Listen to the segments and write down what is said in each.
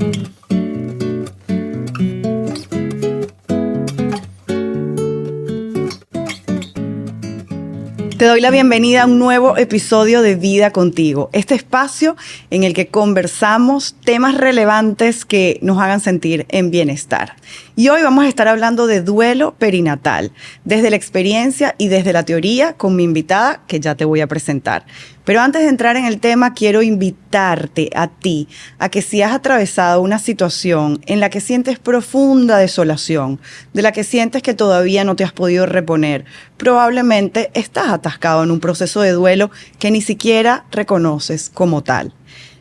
Te doy la bienvenida a un nuevo episodio de Vida Contigo, este espacio en el que conversamos temas relevantes que nos hagan sentir en bienestar. Y hoy vamos a estar hablando de duelo perinatal, desde la experiencia y desde la teoría con mi invitada que ya te voy a presentar. Pero antes de entrar en el tema, quiero invitarte a ti a que si has atravesado una situación en la que sientes profunda desolación, de la que sientes que todavía no te has podido reponer, probablemente estás atascado en un proceso de duelo que ni siquiera reconoces como tal.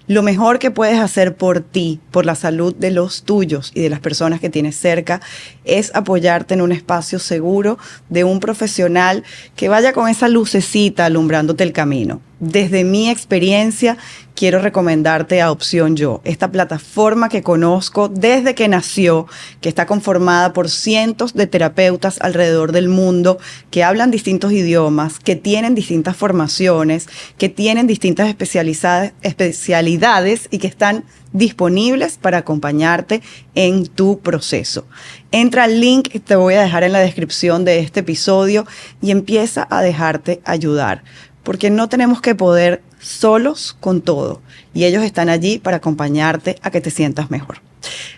Lo mejor que puedes hacer por ti, por la salud de los tuyos y de las personas que tienes cerca, es apoyarte en un espacio seguro de un profesional que vaya con esa lucecita alumbrándote el camino. Desde mi experiencia, quiero recomendarte a Opción Yo, esta plataforma que conozco desde que nació, que está conformada por cientos de terapeutas alrededor del mundo que hablan distintos idiomas, que tienen distintas formaciones, que tienen distintas especialidades y que están disponibles para acompañarte en tu proceso. Entra al link que te voy a dejar en la descripción de este episodio y empieza a dejarte ayudar. Porque no tenemos que poder solos con todo y ellos están allí para acompañarte a que te sientas mejor.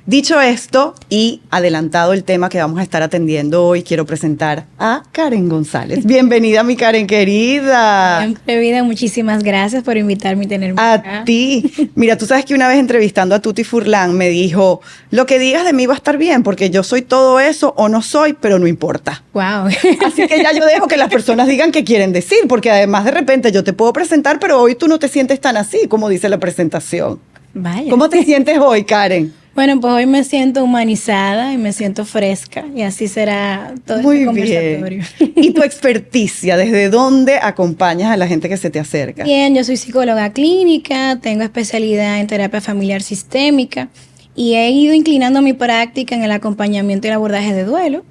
Dicho esto y adelantado el tema que vamos a estar atendiendo hoy, quiero presentar a Karen González. Bienvenida, mi Karen querida. Siempre, vida, muchísimas gracias por invitarme y tenerme acá. A ti. Mira, tú sabes que una vez entrevistando a Tuti Furlan me dijo, lo que digas de mí va a estar bien porque yo soy todo eso o no soy, pero no importa. Wow. Así que ya yo dejo que las personas digan qué quieren decir, porque además de repente yo te puedo presentar, pero hoy tú no te sientes tan así como dice la presentación. Vaya. ¿Cómo te sientes hoy, Karen? Bueno, pues hoy me siento humanizada y me siento fresca y así será todo este conversatorio. Bien. ¿Y tu experticia? ¿Desde dónde acompañas a la gente que se te acerca? Bien, yo soy psicóloga clínica, tengo especialidad en terapia familiar sistémica y he ido inclinando mi práctica en el acompañamiento y el abordaje de duelo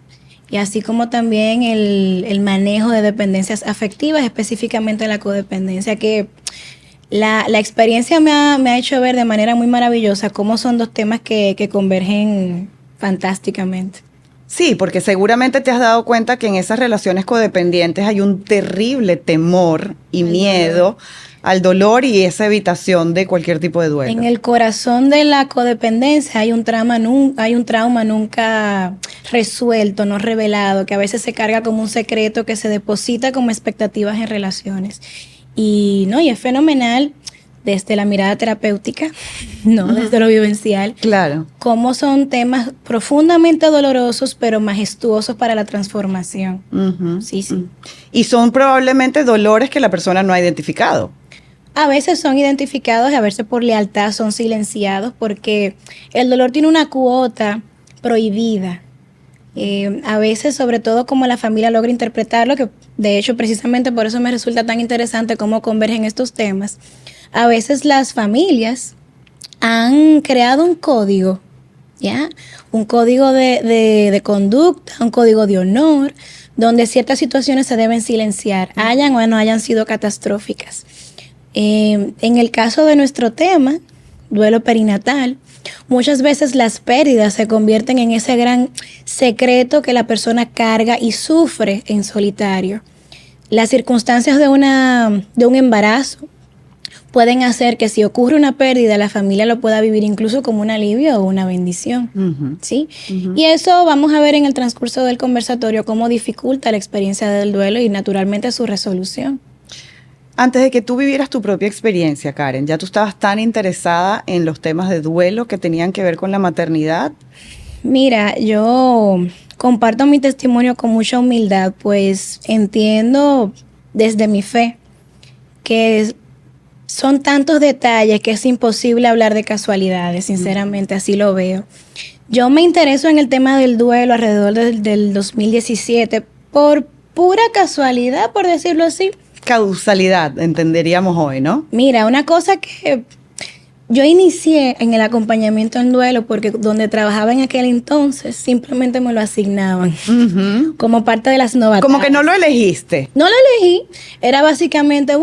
y así como también el manejo de dependencias afectivas, específicamente la codependencia, que la experiencia me ha hecho ver de manera muy maravillosa cómo son dos temas que convergen fantásticamente. Sí, porque seguramente te has dado cuenta que en esas relaciones codependientes hay un terrible temor y miedo al dolor y esa evitación de cualquier tipo de duelo. En el corazón de la codependencia hay un trauma nunca resuelto, no revelado, que a veces se carga como un secreto que se deposita como expectativas en relaciones. Y es fenomenal desde la mirada terapéutica, desde lo vivencial. Claro. Cómo son temas profundamente dolorosos, pero majestuosos para la transformación. Sí. Y son probablemente dolores que la persona no ha identificado. A veces son identificados y a veces por lealtad son silenciados porque el dolor tiene una cuota prohibida. A veces, sobre todo como la familia logra interpretarlo, que de hecho precisamente por eso me resulta tan interesante cómo convergen estos temas. A veces las familias han creado un código, un código de conducta, un código de honor, donde ciertas situaciones se deben silenciar, hayan o no hayan sido catastróficas. En el caso de nuestro tema, duelo perinatal, muchas veces las pérdidas se convierten en ese gran secreto que la persona carga y sufre en solitario. Las circunstancias de un embarazo pueden hacer que si ocurre una pérdida, la familia lo pueda vivir incluso como un alivio o una bendición. ¿Sí? Y eso vamos a ver en el transcurso del conversatorio, cómo dificulta la experiencia del duelo y naturalmente su resolución. Antes de que tú vivieras tu propia experiencia, Karen, ¿ya tú estabas tan interesada en los temas de duelo que tenían que ver con la maternidad? Mira, yo comparto mi testimonio con mucha humildad, pues entiendo desde mi fe que son tantos detalles que es imposible hablar de casualidades, sinceramente, así lo veo. Yo me intereso en el tema del duelo alrededor del 2017 por pura casualidad, por decirlo así. Causalidad, entenderíamos hoy, ¿no? Mira, una cosa que yo inicié en el acompañamiento en duelo porque donde trabajaba en aquel entonces simplemente me lo asignaban como parte de las novatadas. Como que no lo elegiste. No lo elegí, era básicamente,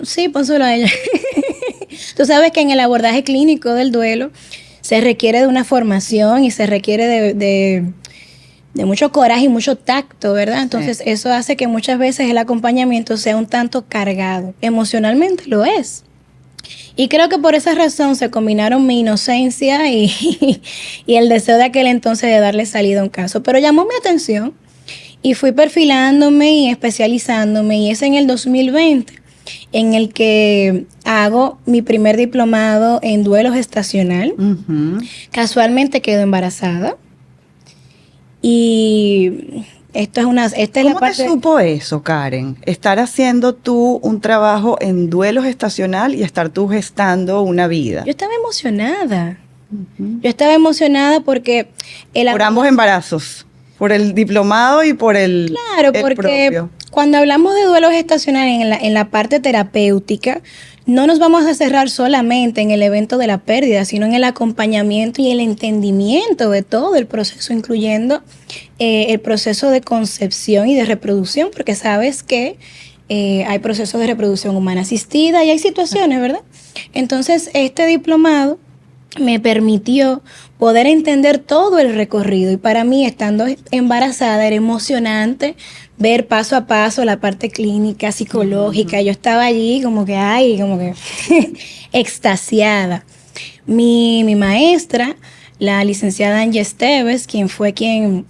sí, pónselo a ella. Tú sabes que en el abordaje clínico del duelo se requiere de una formación y se requiere de mucho coraje y mucho tacto, ¿verdad? Entonces eso hace que muchas veces el acompañamiento sea un tanto cargado. Emocionalmente lo es. Y creo que por esa razón se combinaron mi inocencia y el deseo de aquel entonces de darle salida a un caso. Pero llamó mi atención y fui perfilándome y especializándome, y es en el 2020 en el que hago mi primer diplomado en duelo gestacional. Casualmente quedo embarazada. Y esta es la parte. ¿Cómo te supo eso, Karen? Estar haciendo tú un trabajo en duelo gestacional y estar tú gestando una vida. Yo estaba emocionada. Yo estaba emocionada porque por ambos embarazos, por el diplomado y por el porque propio. Cuando hablamos de duelo gestacional en la parte terapéutica, no nos vamos a cerrar solamente en el evento de la pérdida, sino en el acompañamiento y el entendimiento de todo el proceso, incluyendo el proceso de concepción y de reproducción, porque sabes que hay procesos de reproducción humana asistida y hay situaciones, ¿verdad? Entonces, este diplomado me permitió poder entender todo el recorrido, y para mí, estando embarazada, era emocionante ver paso a paso la parte clínica, psicológica. Yo estaba allí como que extasiada. Mi maestra, la licenciada Angie Esteves, quien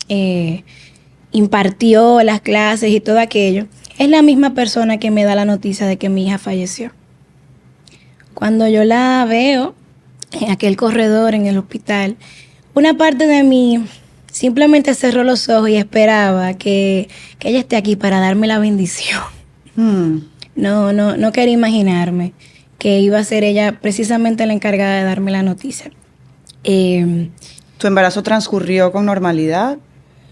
impartió las clases y todo aquello, es la misma persona que me da la noticia de que mi hija falleció. Cuando yo la veo en aquel corredor en el hospital, una parte de mí simplemente cerró los ojos y esperaba que ella esté aquí para darme la bendición. No quería imaginarme que iba a ser ella precisamente la encargada de darme la noticia. ¿Tu embarazo transcurrió con normalidad?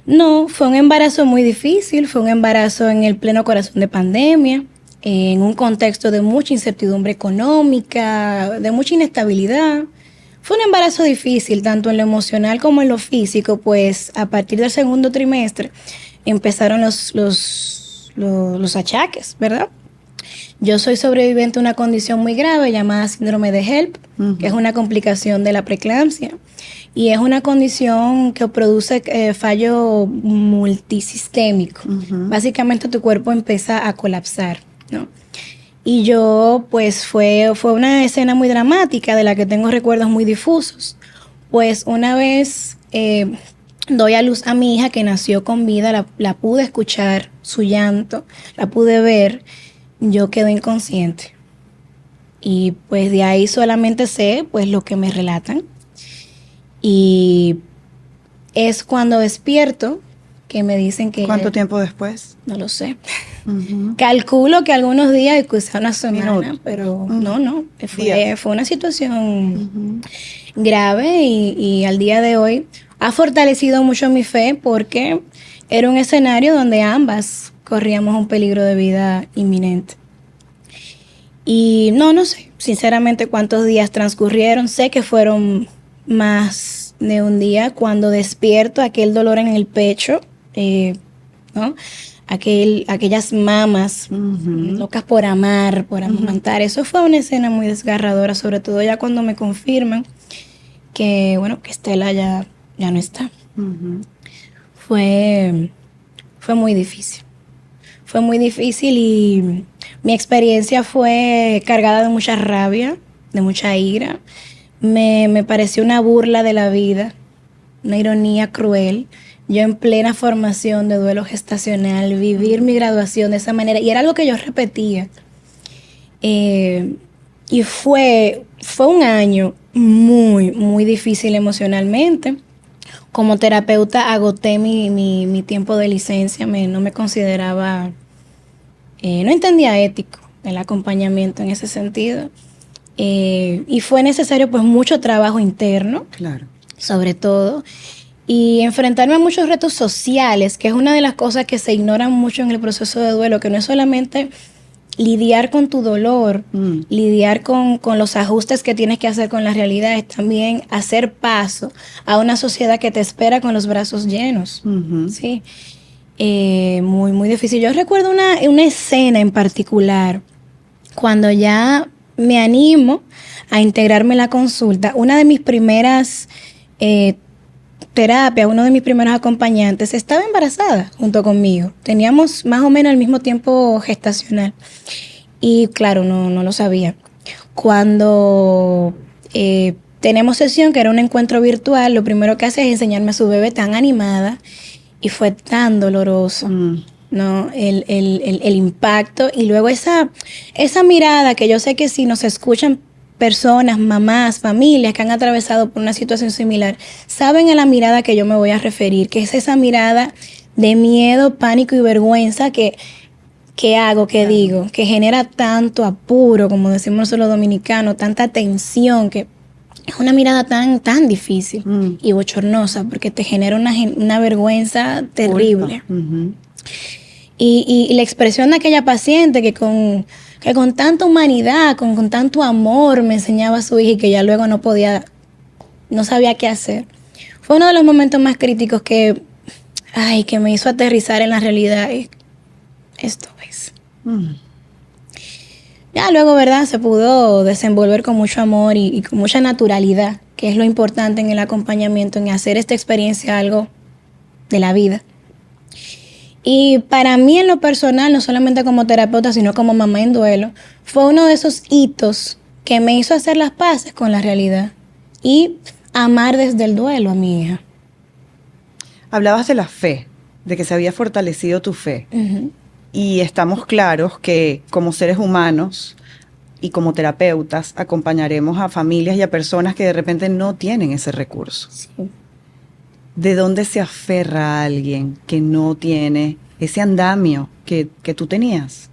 No, fue un embarazo muy difícil, fue un embarazo en el pleno corazón de pandemia, en un contexto de mucha incertidumbre económica, de mucha inestabilidad. Fue un embarazo difícil, tanto en lo emocional como en lo físico, pues a partir del segundo trimestre empezaron los achaques, ¿verdad? Yo soy sobreviviente de una condición muy grave llamada síndrome de HELP, que es una complicación de la preeclampsia, y es una condición que produce fallo multisistémico. Básicamente tu cuerpo empieza a colapsar, ¿no? Y yo, pues fue una escena muy dramática de la que tengo recuerdos muy difusos. Pues una vez doy a luz a mi hija que nació con vida, la pude escuchar, su llanto, la pude ver, yo quedé inconsciente. Y pues de ahí solamente sé pues lo que me relatan. Y es cuando despierto que me dicen que... ¿Cuánto tiempo después? No lo sé. Calculo que algunos días y quizá una semana, pero no, fue una situación grave y al día de hoy ha fortalecido mucho mi fe, porque era un escenario donde ambas corríamos un peligro de vida inminente. Y no sé, sinceramente, cuántos días transcurrieron. Sé que fueron más de un día. Cuando despierto, aquel dolor en el pecho, ¿no? Aquellas mamas locas por amar, por amamantar. Eso fue una escena muy desgarradora, sobre todo ya cuando me confirman que Estela ya no está. Fue muy difícil. Fue muy difícil y mi experiencia fue cargada de mucha rabia, de mucha ira. Me pareció una burla de la vida, una ironía cruel. Yo en plena formación de duelo gestacional, vivir mi graduación de esa manera, y era algo que yo repetía. Y fue un año muy, muy difícil emocionalmente. Como terapeuta agoté mi tiempo de licencia, no me consideraba, no entendía ético el acompañamiento en ese sentido. Y fue necesario pues mucho trabajo interno, claro, sobre todo, y enfrentarme a muchos retos sociales, que es una de las cosas que se ignoran mucho en el proceso de duelo, que no es solamente lidiar con tu dolor, lidiar con los ajustes que tienes que hacer con la realidad, es también hacer paso a una sociedad que te espera con los brazos llenos. ¿Sí? Muy, muy difícil. Yo recuerdo una escena en particular, cuando ya me animo a integrarme en la consulta, una de mis primeras terapias, uno de mis primeros acompañantes estaba embarazada junto conmigo. Teníamos más o menos el mismo tiempo gestacional. Y claro, no lo sabía. Cuando tenemos sesión, que era un encuentro virtual, lo primero que hace es enseñarme a su bebé tan animada y fue tan doloroso, ¿no? El impacto y luego esa mirada que yo sé que si nos escuchan personas, mamás, familias que han atravesado por una situación similar, saben a la mirada que yo me voy a referir, que es esa mirada de miedo, pánico y vergüenza que hago, que digo, que genera tanto apuro, como decimos nosotros los dominicanos, tanta tensión, que es una mirada tan difícil y bochornosa, porque te genera una vergüenza terrible. Y la expresión de aquella paciente que con tanta humanidad, con tanto amor me enseñaba a su hija y que ya luego no sabía qué hacer. Fue uno de los momentos más críticos que me hizo aterrizar en la realidad. Esto es. Ya luego, ¿verdad? Se pudo desenvolver con mucho amor y con mucha naturalidad, que es lo importante en el acompañamiento, en hacer esta experiencia algo de la vida. Y para mí en lo personal, no solamente como terapeuta, sino como mamá en duelo, fue uno de esos hitos que me hizo hacer las paces con la realidad y amar desde el duelo a mi hija. Hablabas de la fe, de que se había fortalecido tu fe. Y estamos claros que como seres humanos y como terapeutas acompañaremos a familias y a personas que de repente no tienen ese recurso. Sí. ¿De dónde se aferra a alguien que no tiene ese andamio que tú tenías?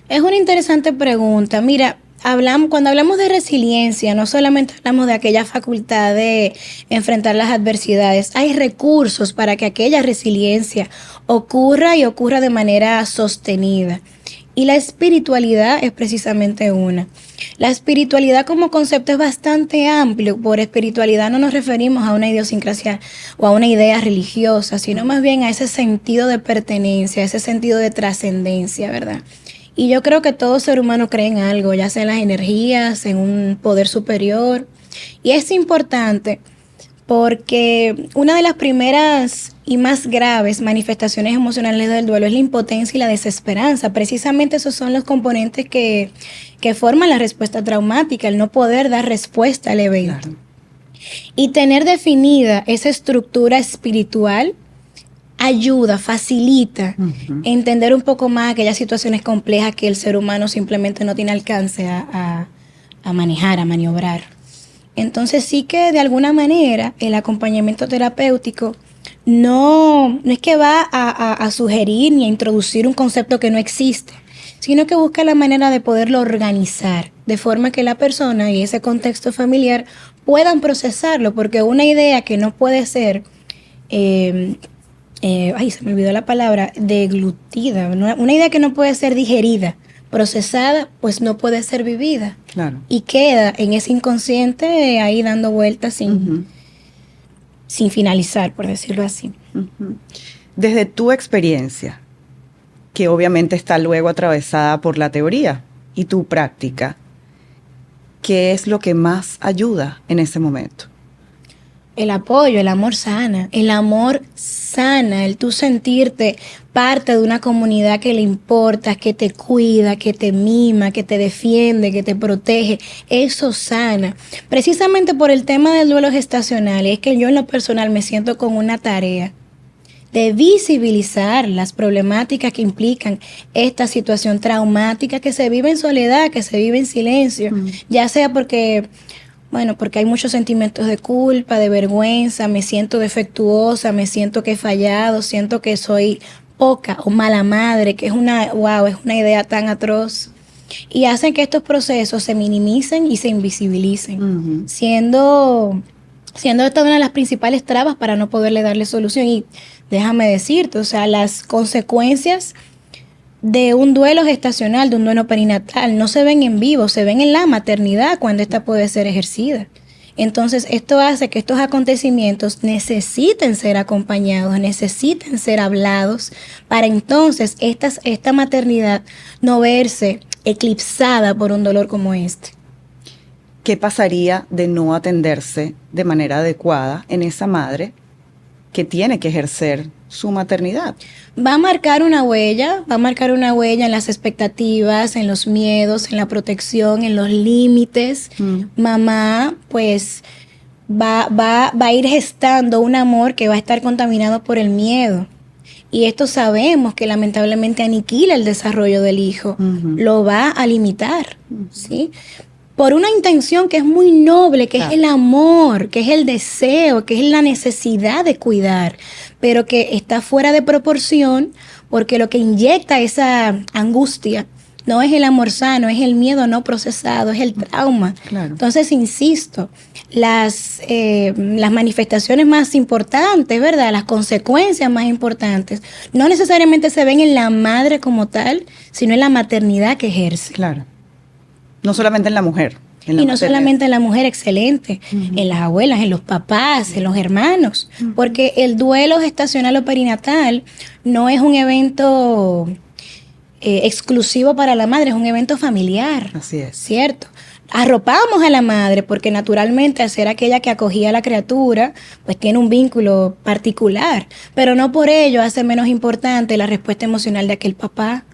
Es una interesante pregunta. Mira, cuando hablamos de resiliencia, no solamente hablamos de aquella facultad de enfrentar las adversidades, hay recursos para que aquella resiliencia ocurra y ocurra de manera sostenida. Y la espiritualidad es precisamente una. La espiritualidad como concepto es bastante amplio. Por espiritualidad no nos referimos a una idiosincrasia o a una idea religiosa, sino más bien a ese sentido de pertenencia, a ese sentido de trascendencia, ¿verdad? Y yo creo que todo ser humano cree en algo, ya sea en las energías, en un poder superior. Y es importante porque una de las primeras y más graves manifestaciones emocionales del duelo es la impotencia y la desesperanza. Precisamente esos son los componentes que forman la respuesta traumática, el no poder dar respuesta al evento. Claro. Y tener definida esa estructura espiritual ayuda, facilita entender un poco más aquellas situaciones complejas que el ser humano simplemente no tiene alcance a manejar, a maniobrar. Entonces sí que de alguna manera el acompañamiento terapéutico no es que va a sugerir ni a introducir un concepto que no existe, sino que busca la manera de poderlo organizar, de forma que la persona y ese contexto familiar puedan procesarlo, porque una idea que no puede ser, se me olvidó la palabra, deglutida, una idea que no puede ser digerida, procesada, pues no puede ser vivida. Claro. Y queda en ese inconsciente ahí dando vueltas sin finalizar, por decirlo así. Desde tu experiencia, que obviamente está luego atravesada por la teoría y tu práctica, ¿qué es lo que más ayuda en ese momento? El apoyo, el amor sana, el tú sentirte parte de una comunidad que le importa, que te cuida, que te mima, que te defiende, que te protege, eso sana. Precisamente por el tema del duelo gestacional, es que yo en lo personal me siento con una tarea de visibilizar las problemáticas que implican esta situación traumática que se vive en soledad, que se vive en silencio, ya sea porque hay muchos sentimientos de culpa, de vergüenza, me siento defectuosa, me siento que he fallado, siento que soy poca o mala madre, que es una idea tan atroz. Y hacen que estos procesos se minimicen y se invisibilicen, siendo esta una de las principales trabas para no poderle darle solución. Y déjame decirte, o sea, las consecuencias de un duelo gestacional, de un duelo perinatal, no se ven en vivo, se ven en la maternidad cuando esta puede ser ejercida. Entonces, esto hace que estos acontecimientos necesiten ser acompañados, necesiten ser hablados, para entonces esta maternidad no verse eclipsada por un dolor como este. ¿qué pasaría de no atenderse de manera adecuada en esa madre que tiene que ejercer su maternidad? Va a marcar una huella en las expectativas, en los miedos, en la protección, en los límites. Mamá, pues, va a ir gestando un amor que va a estar contaminado por el miedo. Y esto sabemos que lamentablemente aniquila el desarrollo del hijo, lo va a limitar, ¿sí? Por una intención que es muy noble, que es el amor, que es el deseo, que es la necesidad de cuidar, pero que está fuera de proporción porque lo que inyecta esa angustia no es el amor sano, es el miedo no procesado, es el trauma. Claro. Entonces, insisto, las manifestaciones más importantes, ¿verdad? Las consecuencias más importantes, no necesariamente se ven en la madre como tal, sino en la maternidad que ejerce. Claro. No solamente en la mujer. Y no solamente en la mujer, excelente, en las abuelas, en los papás, en los hermanos, porque el duelo gestacional o perinatal no es un evento exclusivo para la madre, es un evento familiar. Así es. ¿Cierto? Arropamos a la madre porque naturalmente al ser aquella que acogía a la criatura, pues tiene un vínculo particular, pero no por ello hace menos importante la respuesta emocional de aquel papá,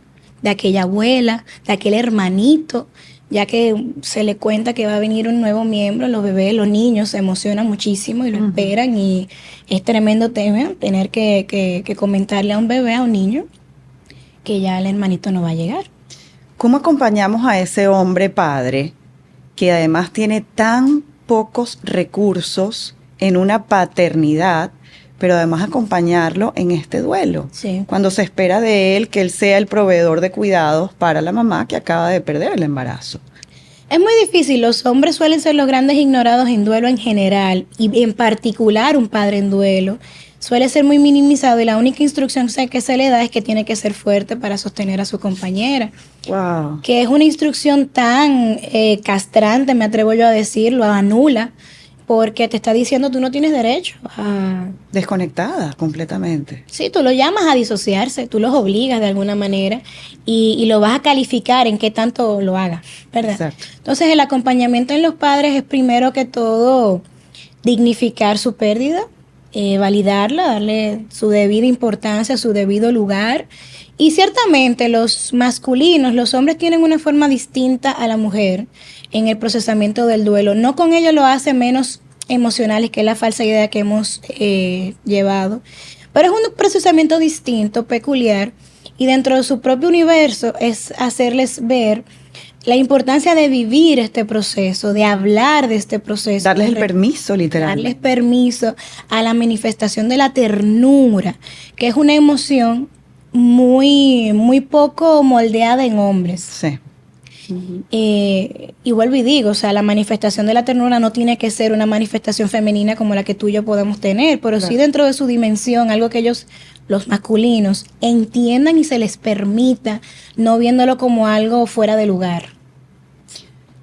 de aquella abuela, de aquel hermanito, ya que se le cuenta que va a venir un nuevo miembro. Los bebés, los niños se emocionan muchísimo y lo esperan, y es tremendo tema tener que comentarle a un bebé, a un niño, que ya el hermanito no va a llegar. ¿Cómo acompañamos a ese hombre padre que además tiene tan pocos recursos en una paternidad, pero además acompañarlo en este duelo? Sí. Cuando se espera de él que él sea el proveedor de cuidados para la mamá que acaba de perder el embarazo. Es muy difícil. Los hombres suelen ser los grandes ignorados en duelo en general, y en particular un padre en duelo suele ser muy minimizado, y la única instrucción que se le da es que tiene que ser fuerte para sostener a su compañera. Wow. Que es una instrucción tan castrante, me atrevo yo a decirlo, anula, porque te está diciendo tú no tienes derecho a... Desconectada completamente. Sí, tú lo llamas a disociarse, tú los obligas de alguna manera, y lo vas a calificar en qué tanto lo haga, ¿verdad? Exacto. Entonces el acompañamiento en los padres es primero que todo dignificar su pérdida, validarla, darle su debida importancia, su debido lugar. Y ciertamente los masculinos, los hombres, tienen una forma distinta a la mujer en el procesamiento del duelo. No con ello lo hace menos emocionales, que es la falsa idea que hemos llevado, pero es un procesamiento distinto, peculiar, y dentro de su propio universo es hacerles ver la importancia de vivir este proceso, de hablar de este proceso. Darles el permiso, literalmente. Darles permiso a la manifestación de la ternura, que es una emoción muy, muy poco moldeada en hombres. Sí. Y vuelvo y digo, o sea, la manifestación de la ternura no tiene que ser una manifestación femenina como la que tú y yo podemos tener, pero claro, sí dentro de su dimensión, algo que ellos, los masculinos, entiendan y se les permita, no viéndolo como algo fuera de lugar.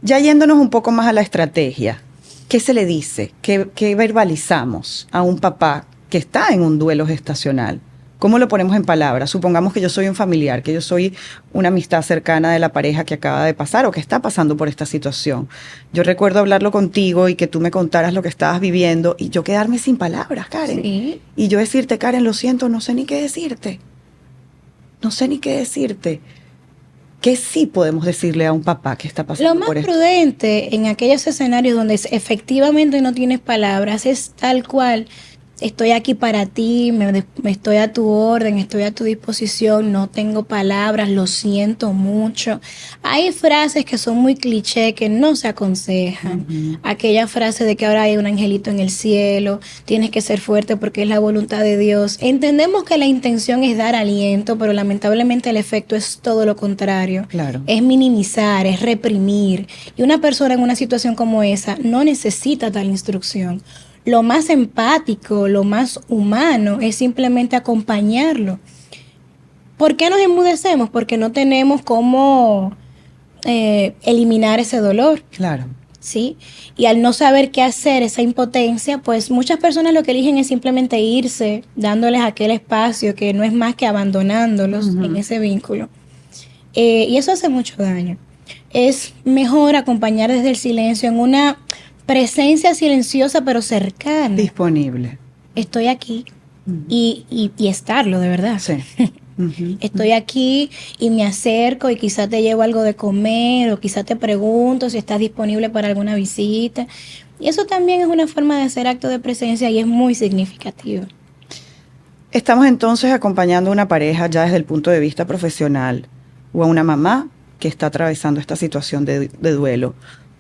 Ya yéndonos un poco más a la estrategia, ¿qué se le dice? ¿Qué verbalizamos a un papá que está en un duelo gestacional? ¿Cómo lo ponemos en palabras? Supongamos que yo soy un familiar, que yo soy una amistad cercana de la pareja que acaba de pasar o que está pasando por esta situación. Yo recuerdo hablarlo contigo y que tú me contaras lo que estabas viviendo y yo quedarme sin palabras, Karen. Sí. Y yo decirte, Karen, lo siento, no sé ni qué decirte. No sé ni qué decirte. ¿Qué sí podemos decirle a un papá que está pasando por esto? Lo más prudente en aquellos escenarios donde efectivamente no tienes palabras es tal cual: estoy aquí para ti, me estoy a tu orden, estoy a tu disposición, no tengo palabras, lo siento mucho. Hay frases que son muy cliché, que no se aconsejan. Aquella frase de que ahora hay un angelito en el cielo, tienes que ser fuerte porque es la voluntad de Dios. Entendemos que la intención es dar aliento, pero lamentablemente el efecto es todo lo contrario. Claro. Es minimizar, es reprimir. Y una persona en una situación como esa no necesita tal instrucción. Lo más empático, lo más humano es simplemente acompañarlo. ¿Por qué nos enmudecemos? Porque no tenemos cómo eliminar ese dolor. Claro. ¿Sí? Y al no saber qué hacer, esa impotencia, pues muchas personas lo que eligen es simplemente irse, dándoles aquel espacio que no es más que abandonándolos en ese vínculo. Y eso hace mucho daño. es mejor acompañar desde el silencio en una presencia silenciosa pero cercana. Disponible. Estoy aquí y estarlo de verdad. Sí. Estoy aquí y me acerco y quizá te llevo algo de comer o quizá te pregunto si estás disponible para alguna visita. Y eso también es una forma de hacer acto de presencia y es muy significativo. Estamos entonces acompañando a una pareja ya desde el punto de vista profesional o a una mamá que está atravesando esta situación de duelo.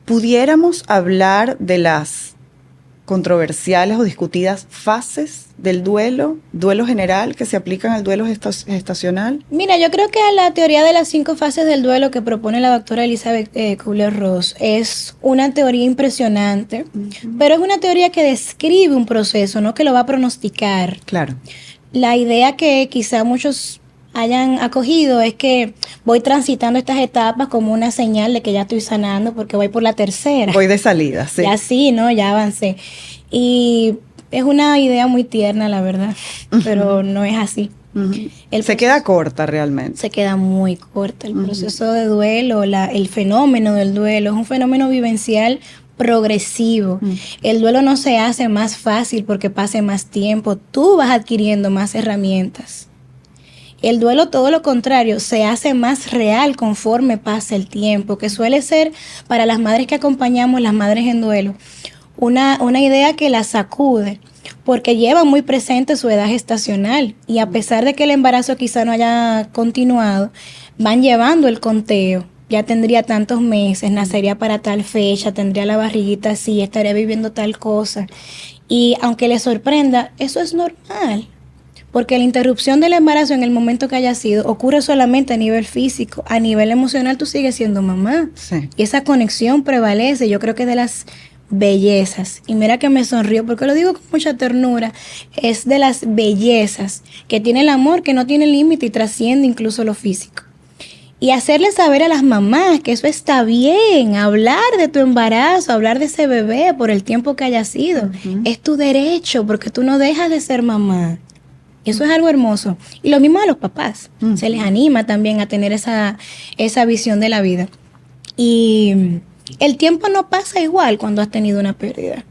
¿Pudiéramos hablar de las controversiales o discutidas fases del duelo general que se aplican al duelo gestacional? Mira, yo creo que la teoría de las 5 fases del duelo que propone la doctora Elizabeth Kubler-Ross es una teoría impresionante, pero es una teoría que describe un proceso, no que lo va a pronosticar. Claro. La idea que quizá muchos hayan acogido es que voy transitando estas etapas como una señal de que ya estoy sanando porque voy por la tercera. Voy de salida, sí. Ya sí, ¿no? Ya avancé. Y es una idea muy tierna, la verdad, pero no es así. Se queda corta realmente. Se queda muy corta. El proceso de duelo, el fenómeno del duelo, es un fenómeno vivencial progresivo. El duelo no se hace más fácil porque pase más tiempo. Tú vas adquiriendo más herramientas. El duelo, todo lo contrario, se hace más real conforme pasa el tiempo, que suele ser para las madres que acompañamos, las madres en duelo, una idea que las sacude, porque llevan muy presente su edad gestacional y a pesar de que el embarazo quizá no haya continuado, van llevando el conteo. Ya tendría tantos meses, nacería para tal fecha, tendría la barriguita así, estaría viviendo tal cosa. Y aunque les sorprenda, eso es normal. Porque la interrupción del embarazo en el momento que haya sido ocurre solamente a nivel físico. A nivel emocional tú sigues siendo mamá. Sí. Y esa conexión prevalece. Yo creo que de las bellezas. Y mira que me sonrío porque lo digo con mucha ternura. Es de las bellezas que tiene el amor que no tiene límite y trasciende incluso lo físico. Y hacerle saber a las mamás que eso está bien. Hablar de tu embarazo, hablar de ese bebé por el tiempo que haya sido. Es tu derecho porque tú no dejas de ser mamá. Y eso es algo hermoso. Y lo mismo a los papás. Se les anima también a tener esa visión de la vida. Y el tiempo no pasa igual cuando has tenido una pérdida.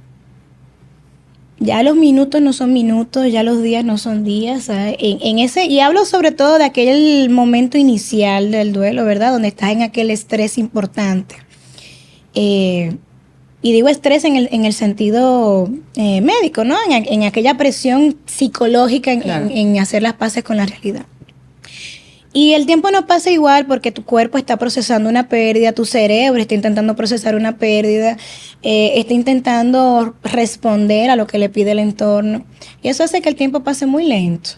Ya los minutos no son minutos, ya los días no son días. ¿Sabes? Y hablo sobre todo de aquel momento inicial del duelo, ¿verdad? Donde estás en aquel estrés importante. Y digo estrés en el sentido médico, ¿no? En aquella presión psicológica Claro. en hacer las paces con la realidad. Y el tiempo no pasa igual porque tu cuerpo está procesando una pérdida, tu cerebro está intentando procesar una pérdida, está intentando responder a lo que le pide el entorno. Y eso hace que el tiempo pase muy lento.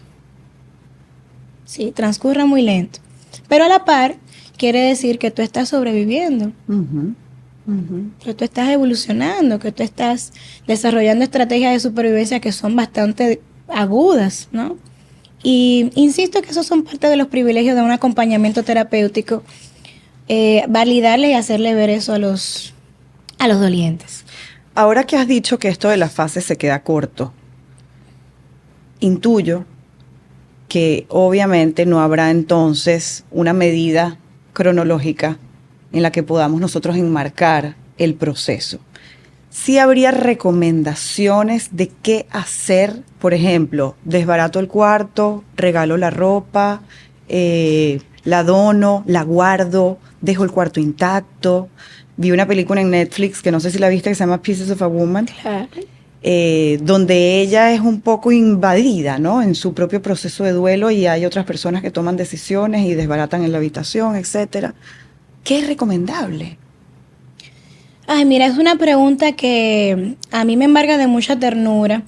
Sí, transcurra muy lento. Pero a la par, quiere decir que tú estás sobreviviendo. Que tú estás evolucionando, que tú estás desarrollando estrategias de supervivencia que son bastante agudas, ¿no? Y insisto que esos son parte de los privilegios de un acompañamiento terapéutico, validarle y hacerle ver eso a los dolientes. Ahora que has dicho que esto de las fases se queda corto, intuyo que obviamente no habrá entonces una medida cronológica en la que podamos nosotros enmarcar el proceso. Sí habría recomendaciones de qué hacer, por ejemplo, desbarato el cuarto, regalo la ropa, la dono, la guardo, dejo el cuarto intacto. Vi una película en Netflix que no sé si la viste que se llama Pieces of a Woman, Claro. donde ella es un poco invadida, ¿no? En su propio proceso de duelo y hay otras personas que toman decisiones y desbaratan en la habitación, etcétera. ¿Qué es recomendable? Ay, mira, es una pregunta que a mí me embarga de mucha ternura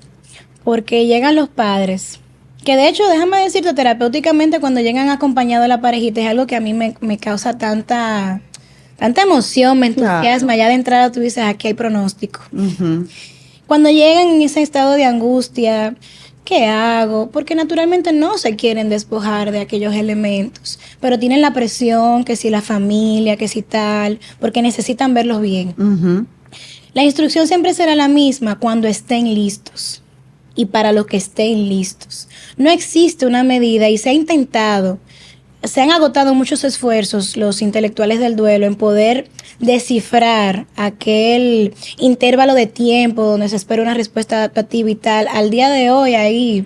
porque llegan los padres, que de hecho, déjame decirte, terapéuticamente cuando llegan acompañados de la parejita es algo que a mí me causa tanta emoción, me entusiasma. Claro. Ya de entrada tú dices, aquí hay pronóstico. Cuando llegan en ese estado de angustia, ¿qué hago? Porque naturalmente no se quieren despojar de aquellos elementos, pero tienen la presión, que si la familia, que si tal, porque necesitan verlos bien. La instrucción siempre será la misma cuando estén listos y para los que estén listos. No existe una medida y se ha intentado se han agotado muchos esfuerzos los intelectuales del duelo en poder descifrar aquel intervalo de tiempo donde se espera una respuesta adaptativa y tal. Al día de hoy ahí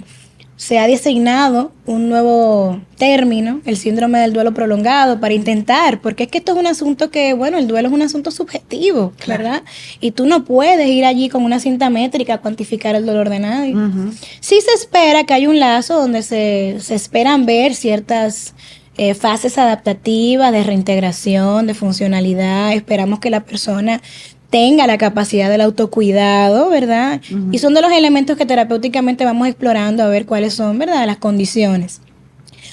se ha designado un nuevo término, el síndrome del duelo prolongado, para intentar, porque es que esto es un asunto que, bueno, el duelo es un asunto subjetivo, claro, ¿verdad? Y tú no puedes ir allí con una cinta métrica a cuantificar el dolor de nadie. Sí se espera que haya un lazo donde se esperan ver ciertas fases adaptativas de reintegración, de funcionalidad. Esperamos que la persona tenga la capacidad del autocuidado, ¿verdad? Y son de los elementos que terapéuticamente vamos explorando a ver cuáles son, ¿verdad?, las condiciones.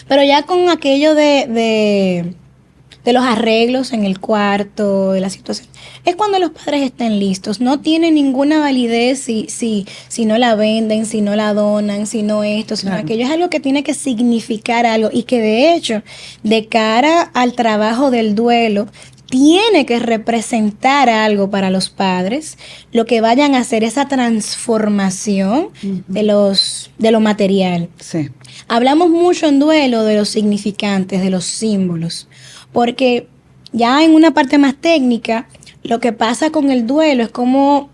Pero ya con aquello de los arreglos en el cuarto, de la situación, es cuando los padres estén listos. No tiene ninguna validez si no la venden, si no la donan, si no esto, sino aquello. Es algo que tiene que significar algo y que de hecho, de cara al trabajo del duelo, tiene que representar algo para los padres, lo que vayan a hacer esa transformación de lo material. Sí. Hablamos mucho en duelo de los significantes, de los símbolos, porque ya en una parte más técnica, lo que pasa con el duelo es cómo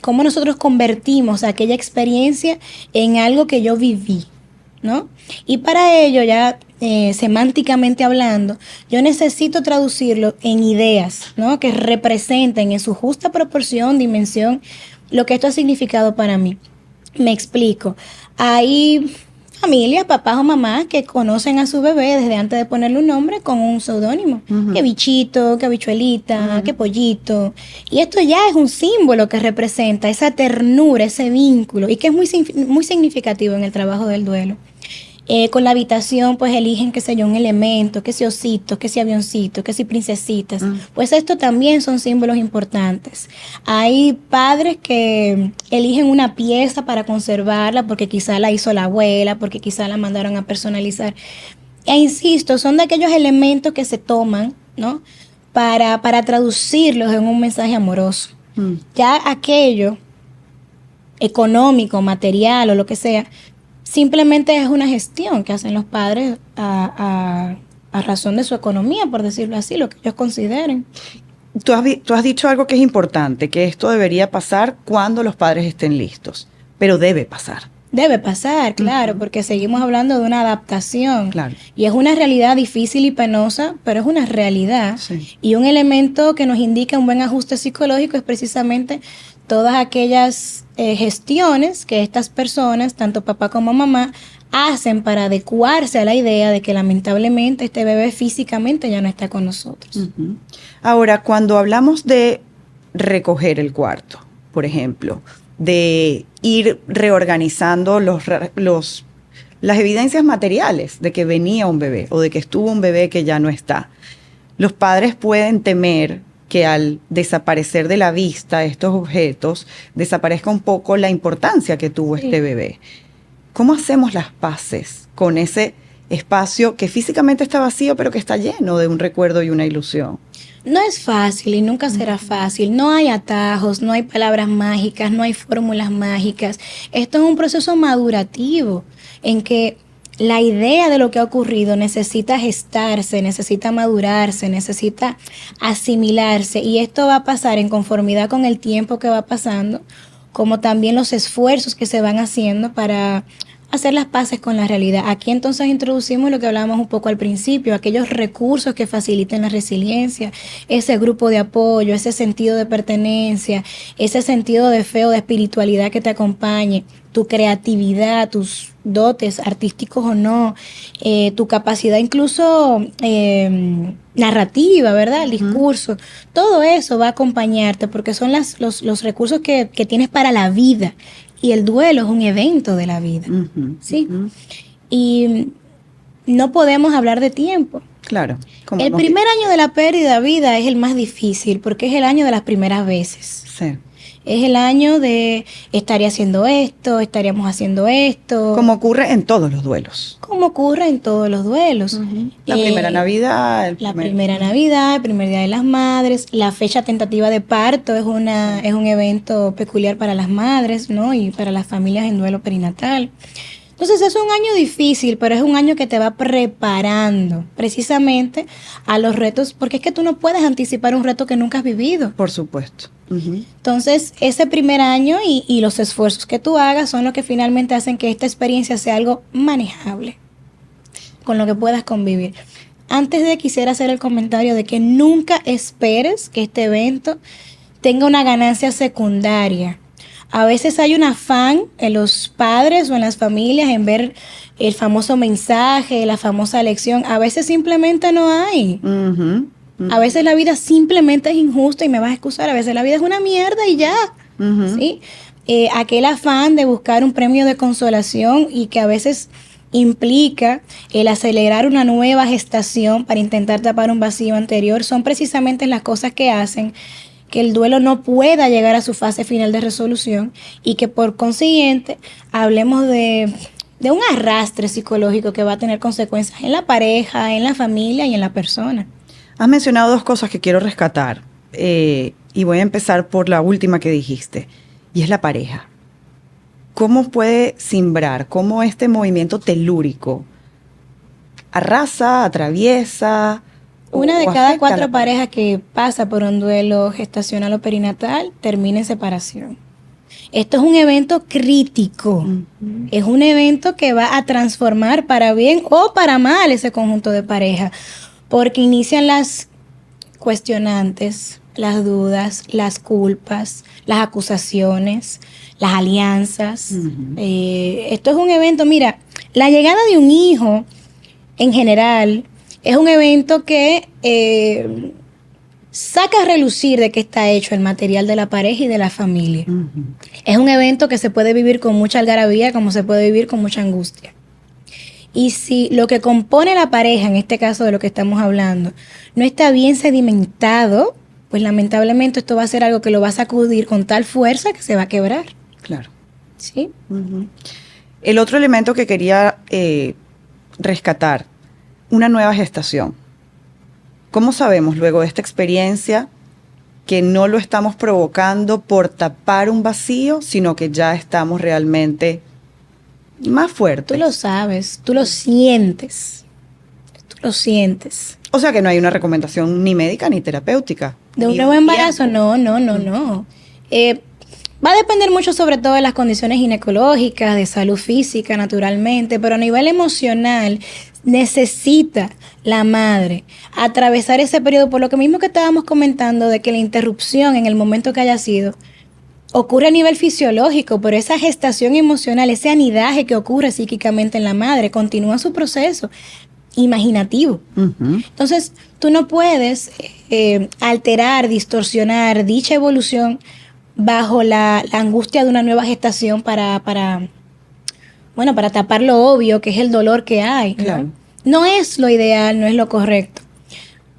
nosotros convertimos aquella experiencia en algo que yo viví, ¿no? Y para ello ya semánticamente hablando, yo necesito traducirlo en ideas, ¿no?, que representen en su justa proporción, dimensión, lo que esto ha significado para mí. Me explico. Hay familias, papás o mamás, que conocen a su bebé desde antes de ponerle un nombre con un seudónimo. Que bichito, que habichuelita, que pollito. Y esto ya es un símbolo que representa esa ternura, ese vínculo, y que es muy significativo en el trabajo del duelo. Con la habitación, pues eligen, qué sé yo, un elemento, que si ositos, que si avioncitos, que si princesitas. Pues esto también son símbolos importantes. Hay padres que eligen una pieza para conservarla porque quizá la hizo la abuela, porque quizá la mandaron a personalizar. E insisto, son de aquellos elementos que se toman, ¿no?, para traducirlos en un mensaje amoroso. Ya aquello económico, material o lo que sea, simplemente es una gestión que hacen los padres a razón de su economía, por decirlo así, lo que ellos consideren. Tú has dicho algo que es importante, que esto debería pasar cuando los padres estén listos, pero debe pasar. Debe pasar, claro, porque seguimos hablando de una adaptación. Claro. Y es una realidad difícil y penosa, pero es una realidad. Sí. Y un elemento que nos indica un buen ajuste psicológico es precisamente todas aquellas gestiones que estas personas, tanto papá como mamá, hacen para adecuarse a la idea de que lamentablemente este bebé físicamente ya no está con nosotros. Ahora, cuando hablamos de recoger el cuarto, por ejemplo, de ir reorganizando las evidencias materiales de que venía un bebé o de que estuvo un bebé que ya no está, los padres pueden temer que al desaparecer de la vista estos objetos, desaparezca un poco la importancia que tuvo este bebé. ¿Cómo hacemos las paces con ese espacio que físicamente está vacío, pero que está lleno de un recuerdo y una ilusión? No es fácil y nunca será fácil. No hay atajos, no hay palabras mágicas, no hay fórmulas mágicas. Esto es un proceso madurativo en que la idea de lo que ha ocurrido necesita gestarse, necesita madurarse, necesita asimilarse, y esto va a pasar en conformidad con el tiempo que va pasando, como también los esfuerzos que se van haciendo para hacer las paces con la realidad. Aquí entonces introducimos lo que hablábamos un poco al principio, aquellos recursos que faciliten la resiliencia, ese grupo de apoyo, ese sentido de pertenencia, ese sentido de fe o de espiritualidad que te acompañe, tu creatividad, tus dotes artísticos o no, tu capacidad incluso narrativa, ¿verdad? El discurso, todo eso va a acompañarte porque son los recursos que tienes para la vida. Y el duelo es un evento de la vida, ¿sí? Y no podemos hablar de tiempo. Claro. El primer año de la pérdida de vida es el más difícil porque es el año de las primeras veces. Sí. Es el año de estaría haciendo esto, estaríamos haciendo esto. Como ocurre en todos los duelos. Como ocurre en todos los duelos. La primera Navidad. La primera Navidad, el primer Día de las Madres, la fecha tentativa de parto es un evento peculiar para las madres, ¿no? Y para las familias en duelo perinatal. Entonces es un año difícil, pero es un año que te va preparando precisamente a los retos, porque es que tú no puedes anticipar un reto que nunca has vivido. Por supuesto. Entonces, ese primer año y los esfuerzos que tú hagas son lo que finalmente hacen que esta experiencia sea algo manejable, con lo que puedas convivir. Antes de quisiera hacer el comentario de que nunca esperes que este evento tenga una ganancia secundaria. A veces hay un afán en los padres o en las familias en ver el famoso mensaje, la famosa lección. A veces simplemente no hay. A veces la vida simplemente es injusta y me vas a excusar. A veces la vida es una mierda y ya. ¿Sí? Aquel afán de buscar un premio de consolación y que a veces implica el acelerar una nueva gestación para intentar tapar un vacío anterior, son precisamente las cosas que hacen que el duelo no pueda llegar a su fase final de resolución y que por consiguiente hablemos de un arrastre psicológico que va a tener consecuencias en la pareja, en la familia y en la persona. Has mencionado dos cosas que quiero rescatar y voy a empezar por la última que dijiste, y es la pareja. ¿Cómo puede simbrar, cómo este movimiento telúrico arrasa, atraviesa? Una de cada 4 parejas que pasa por un duelo gestacional o perinatal termina en separación. Esto es un evento crítico. Es un evento que va a transformar para bien o para mal ese conjunto de pareja, porque inician las cuestionantes, las dudas, las culpas, las acusaciones, las alianzas. Esto es un evento, mira, la llegada de un hijo en general es un evento que saca a relucir de qué está hecho el material de la pareja y de la familia. Es un evento que se puede vivir con mucha algarabía como se puede vivir con mucha angustia. Y si lo que compone la pareja, en este caso de lo que estamos hablando, no está bien sedimentado, pues lamentablemente esto va a ser algo que lo va a sacudir con tal fuerza que se va a quebrar. Claro. ¿Sí? El otro elemento que quería rescatar, una nueva gestación. ¿Cómo sabemos luego de esta experiencia que no lo estamos provocando por tapar un vacío, sino que ya estamos realmente más fuertes? Tú lo sabes, tú lo sientes. Tú lo sientes. O sea que no hay una recomendación ni médica ni terapéutica. ¿De un nuevo embarazo? No. Va a depender mucho sobre todo de las condiciones ginecológicas, de salud física, naturalmente, pero a nivel emocional necesita la madre atravesar ese periodo, por lo que mismo que estábamos comentando de que la interrupción en el momento que haya sido ocurre a nivel fisiológico, pero esa gestación emocional, ese anidaje que ocurre psíquicamente en la madre, continúa su proceso imaginativo. Entonces, tú no puedes alterar, distorsionar dicha evolución bajo la angustia de una nueva gestación para tapar lo obvio, que es el dolor que hay. Claro. No es lo ideal, no es lo correcto.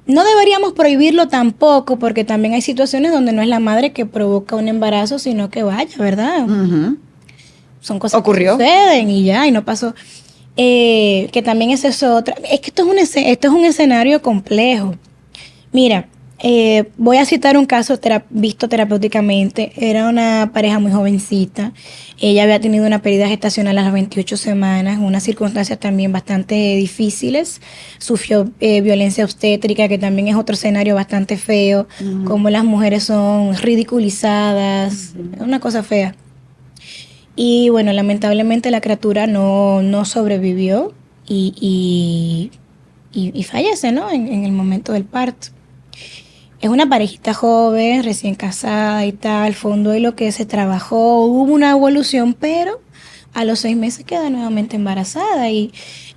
No deberíamos prohibirlo tampoco, porque también hay situaciones donde no es la madre que provoca un embarazo, sino que vaya, ¿verdad? Son cosas que suceden y ya, y no pasó. Que también es eso otra. Es que esto es un escenario complejo. Mira, voy a citar un caso visto terapéuticamente. Era una pareja muy jovencita. Ella había tenido una pérdida gestacional a las 28 semanas, unas circunstancias también bastante difíciles. Sufrió violencia obstétrica, que también es otro escenario bastante feo, como las mujeres son ridiculizadas, es una cosa fea. Y bueno, lamentablemente la criatura no sobrevivió y fallece, ¿no? En el momento del parto. Es una parejita joven, recién casada y tal, fue un duelo que se trabajó, hubo una evolución, pero a los 6 meses queda nuevamente embarazada y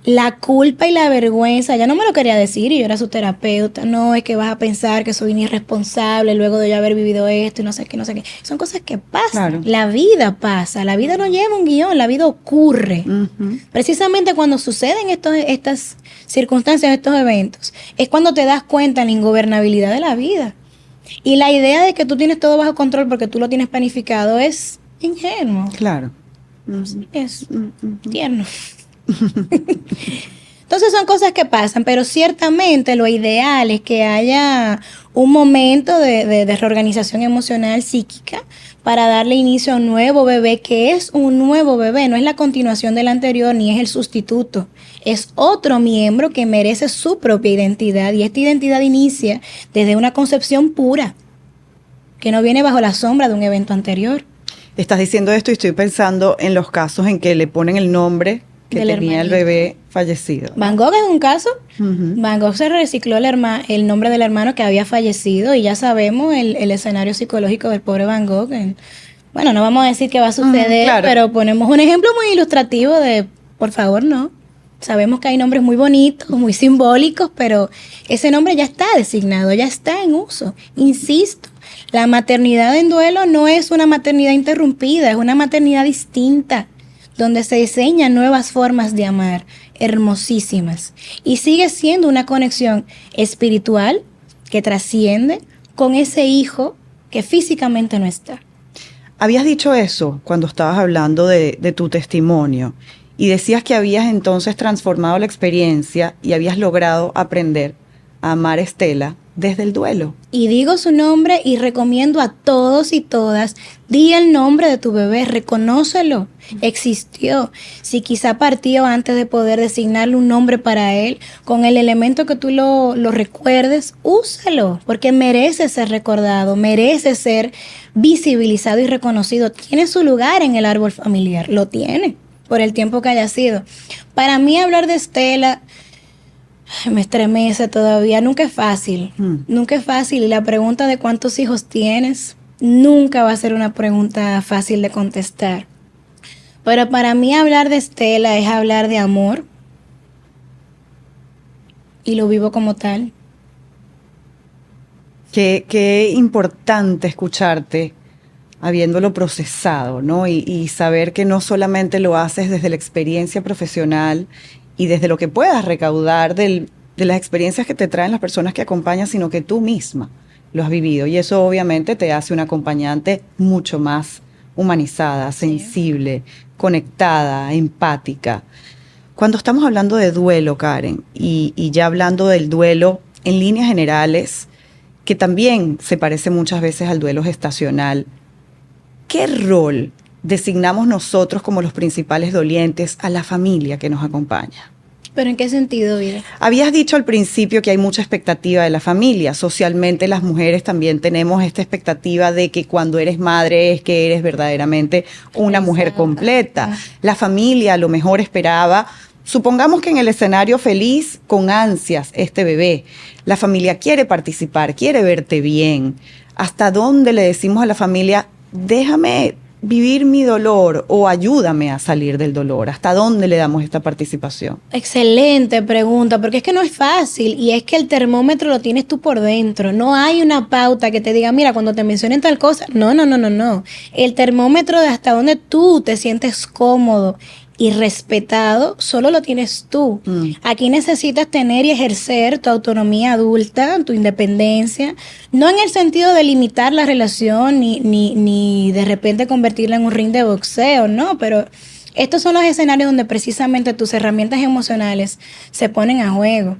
la culpa y la vergüenza, ya no me lo quería decir y yo era su terapeuta, no, es que vas a pensar que soy una irresponsable luego de yo haber vivido esto y no sé qué. Son cosas que pasan, claro. La vida pasa, la vida no lleva un guión, la vida ocurre. Precisamente cuando suceden estas circunstancias, estos eventos, es cuando te das cuenta de la ingobernabilidad de la vida. Y la idea de que tú tienes todo bajo control porque tú lo tienes planificado es ingenuo. Claro. Es tierno. Entonces son cosas que pasan, pero ciertamente lo ideal es que haya un momento de reorganización emocional, psíquica, para darle inicio a un nuevo bebé, que es un nuevo bebé, no es la continuación del anterior ni es el sustituto. Es otro miembro que merece su propia identidad y esta identidad inicia desde una concepción pura, que no viene bajo la sombra de un evento anterior. Estás diciendo esto y estoy pensando en los casos en que le ponen el nombre que Del tenía hermanito. el bebé fallecido. Van Gogh es un caso. Ujú. Van Gogh se recicló el nombre del hermano que había fallecido y ya sabemos el escenario psicológico del pobre Van Gogh. Bueno, no vamos a decir que va a suceder, claro. pero ponemos un ejemplo muy ilustrativo de, por favor, no. Sabemos que hay nombres muy bonitos, muy simbólicos, pero ese nombre ya está designado, ya está en uso. Insisto, la maternidad en duelo no es una maternidad interrumpida, es una maternidad distinta, donde se diseñan nuevas formas de amar, hermosísimas. Y sigue siendo una conexión espiritual que trasciende con ese hijo que físicamente no está. Habías dicho eso cuando estabas hablando de tu testimonio y decías que habías entonces transformado la experiencia y habías logrado aprender a amar a Estela desde el duelo. Y digo su nombre y recomiendo a todos y todas, di el nombre de tu bebé, reconócelo, existió. Si quizá partió antes de poder designarle un nombre para él, con el elemento que tú lo recuerdes, úsalo, porque merece ser recordado, merece ser visibilizado y reconocido. Tiene su lugar en el árbol familiar, lo tiene, por el tiempo que haya sido. Para mí hablar de Estela me estremece todavía. Nunca es fácil. Nunca es fácil. Y la pregunta de cuántos hijos tienes nunca va a ser una pregunta fácil de contestar. Pero para mí hablar de Estela es hablar de amor. Y lo vivo como tal. Qué importante escucharte habiéndolo procesado, ¿no? Y saber que no solamente lo haces desde la experiencia profesional y desde lo que puedas recaudar de las experiencias que te traen las personas que acompañas, sino que tú misma lo has vivido. Y eso obviamente te hace una acompañante mucho más humanizada, sensible, conectada, empática. Cuando estamos hablando de duelo, Karen, y ya hablando del duelo en líneas generales, que también se parece muchas veces al duelo gestacional, ¿qué rol designamos nosotros como los principales dolientes a la familia que nos acompaña? ¿Pero en qué sentido, Vida? Habías dicho al principio que hay mucha expectativa de la familia. Socialmente las mujeres también tenemos esta expectativa de que cuando eres madre es que eres verdaderamente una mujer completa. La familia a lo mejor esperaba, supongamos que en el escenario feliz, con ansias, este bebé. La familia quiere participar, quiere verte bien. ¿Hasta dónde le decimos a la familia, déjame vivir mi dolor o ayúdame a salir del dolor? ¿Hasta dónde le damos esta participación? Excelente pregunta, porque es que no es fácil y es que el termómetro lo tienes tú por dentro. No hay una pauta que te diga, mira, cuando te mencionen tal cosa. No. El termómetro de hasta dónde tú te sientes cómodo y respetado, solo lo tienes tú. Aquí necesitas tener y ejercer tu autonomía adulta, tu independencia, no en el sentido de limitar la relación ni de repente convertirla en un ring de boxeo, no, pero estos son los escenarios donde precisamente tus herramientas emocionales se ponen a juego.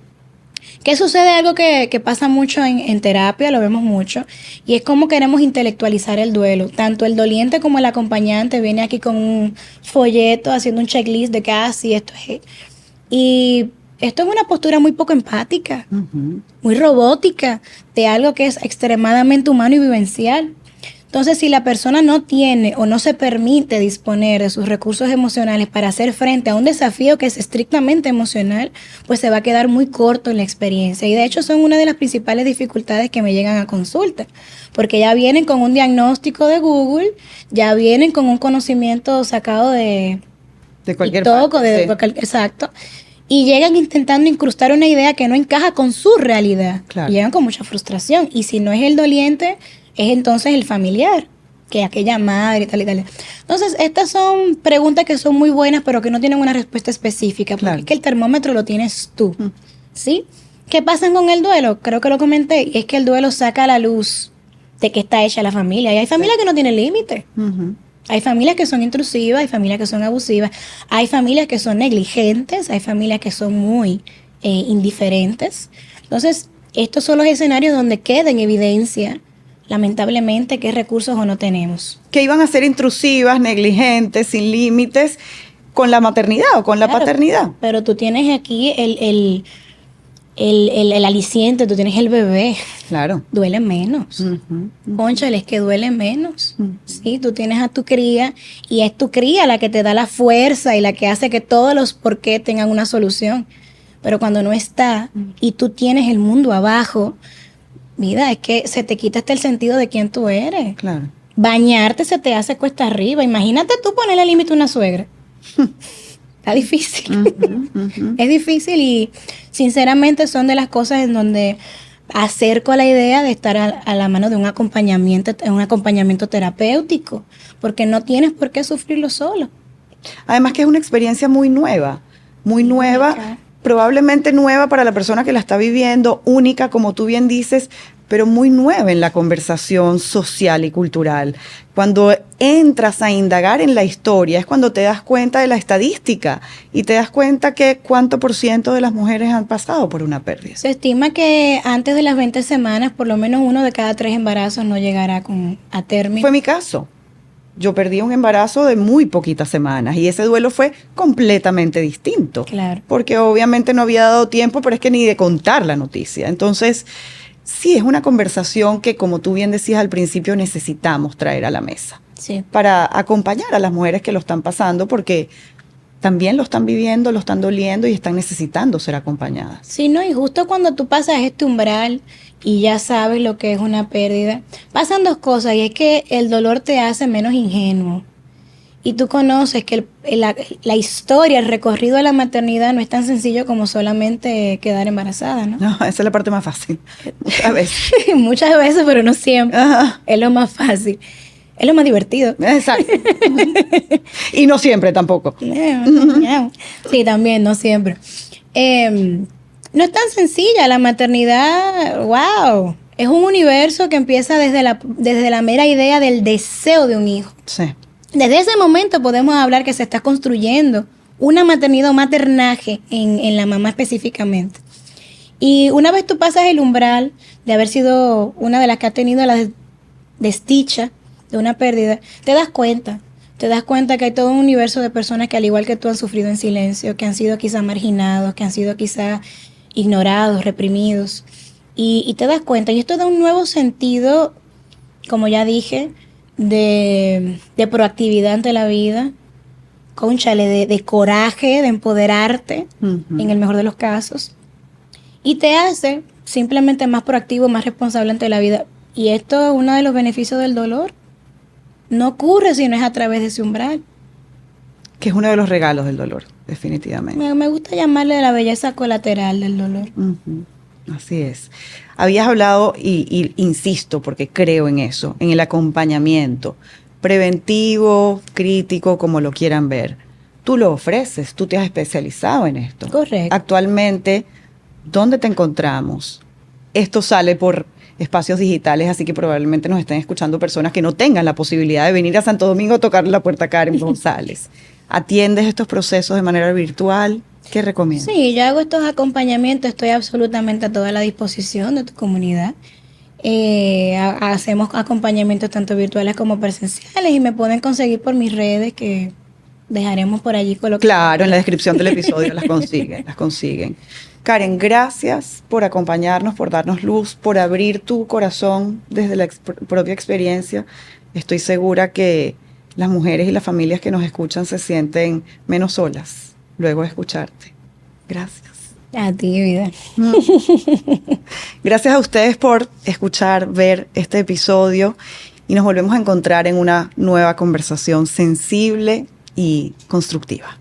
¿Qué sucede? Algo que pasa mucho en terapia, lo vemos mucho, y es cómo queremos intelectualizar el duelo. Tanto el doliente como el acompañante viene aquí con un folleto haciendo un checklist de que sí, esto es. Y esto es una postura muy poco empática, muy robótica, de algo que es extremadamente humano y vivencial. Entonces, si la persona no tiene o no se permite disponer de sus recursos emocionales para hacer frente a un desafío que es estrictamente emocional, pues se va a quedar muy corto en la experiencia. Y de hecho son una de las principales dificultades que me llegan a consulta, porque ya vienen con un diagnóstico de Google, ya vienen con un conocimiento sacado de cualquier TikTok, parte, sí. Exacto. Y llegan intentando incrustar una idea que no encaja con su realidad. Claro. Y llegan con mucha frustración. Y si no es el doliente, es entonces el familiar, que aquella madre y tal y tal. Entonces, estas son preguntas que son muy buenas, pero que no tienen una respuesta específica, porque es que el termómetro lo tienes tú, ¿sí? ¿Qué pasa con el duelo? Creo que lo comenté, y es que el duelo saca a la luz de que está hecha la familia, y hay familias que no tienen límite. Hay familias que son intrusivas, hay familias que son abusivas, hay familias que son negligentes, hay familias que son muy indiferentes. Entonces, estos son los escenarios donde queda en evidencia lamentablemente, qué recursos o no tenemos. Que iban a ser intrusivas, negligentes, sin límites, con la maternidad o con la paternidad. Pero tú tienes aquí el aliciente, tú tienes el bebé. Claro. Duele menos. Cónchale, es que duele menos. Sí, tú tienes a tu cría y es tu cría la que te da la fuerza y la que hace que todos los por qué tengan una solución. Pero cuando no está y tú tienes el mundo abajo, mira, es que se te quita hasta el sentido de quién tú eres. Claro. Bañarte se te hace cuesta arriba. Imagínate tú ponerle límite a una suegra. Está difícil. Es difícil y sinceramente son de las cosas en donde acerco la idea de estar a la mano de un acompañamiento terapéutico, porque no tienes por qué sufrirlo solo. Además que es una experiencia muy nueva, probablemente nueva para la persona que la está viviendo, única, como tú bien dices, pero muy nueva en la conversación social y cultural. Cuando entras a indagar en la historia es cuando te das cuenta de la estadística y te das cuenta que cuánto % de las mujeres han pasado por una pérdida. Se estima que antes de las 20 semanas, por lo menos 1 de cada 3 embarazos no llegará a término. Fue mi caso. Yo perdí un embarazo de muy poquitas semanas y ese duelo fue completamente distinto. Claro. Porque obviamente no había dado tiempo, pero es que ni de contar la noticia. Entonces, sí, es una conversación que, como tú bien decías al principio, necesitamos traer a la mesa. Sí. Para acompañar a las mujeres que lo están pasando, porque también lo están viviendo, lo están doliendo y están necesitando ser acompañadas. Sí, no, y justo cuando tú pasas este umbral y ya sabes lo que es una pérdida, pasan 2 cosas, y es que el dolor te hace menos ingenuo. Y tú conoces que la historia, el recorrido de la maternidad no es tan sencillo como solamente quedar embarazada, ¿no? No, esa es la parte más fácil, muchas veces. Muchas veces, pero no siempre. Ajá. Es lo más fácil. Es lo más divertido. Exacto. Y no siempre tampoco. Sí, también, no siempre. No es tan sencilla la maternidad. ¡Wow! Es un universo que empieza desde la mera idea del deseo de un hijo. Sí. Desde ese momento podemos hablar que se está construyendo una maternidad o maternaje en la mamá específicamente. Y una vez tú pasas el umbral de haber sido una de las que ha tenido la desdicha de una pérdida, te das cuenta que hay todo un universo de personas que al igual que tú han sufrido en silencio, que han sido quizá marginados, que han sido quizá ignorados, reprimidos. Y te das cuenta, y esto da un nuevo sentido, como ya dije, de proactividad ante la vida, cónchale, de coraje, de empoderarte, en el mejor de los casos, y te hace simplemente más proactivo, más responsable ante la vida. Y esto es uno de los beneficios del dolor. No ocurre si no es a través de ese umbral. Que es uno de los regalos del dolor, definitivamente. Me gusta llamarle la belleza colateral del dolor. Así es. Habías hablado, y insisto, porque creo en eso, en el acompañamiento preventivo, crítico, como lo quieran ver. Tú lo ofreces, tú te has especializado en esto. Correcto. Actualmente, ¿dónde te encontramos? Esto sale por espacios digitales, así que probablemente nos estén escuchando personas que no tengan la posibilidad de venir a Santo Domingo a tocarle la puerta a Karen González. ¿Atiendes estos procesos de manera virtual? ¿Qué recomiendas? Sí, yo hago estos acompañamientos, estoy absolutamente a toda la disposición de tu comunidad. Hacemos acompañamientos tanto virtuales como presenciales y me pueden conseguir por mis redes que dejaremos por allí colocadas. Claro, en la descripción del episodio las consiguen. Karen, gracias por acompañarnos, por darnos luz, por abrir tu corazón desde la propia experiencia. Estoy segura que las mujeres y las familias que nos escuchan se sienten menos solas luego de escucharte. Gracias. A ti, vida. Gracias a ustedes por escuchar, ver este episodio y nos volvemos a encontrar en una nueva conversación sensible y constructiva.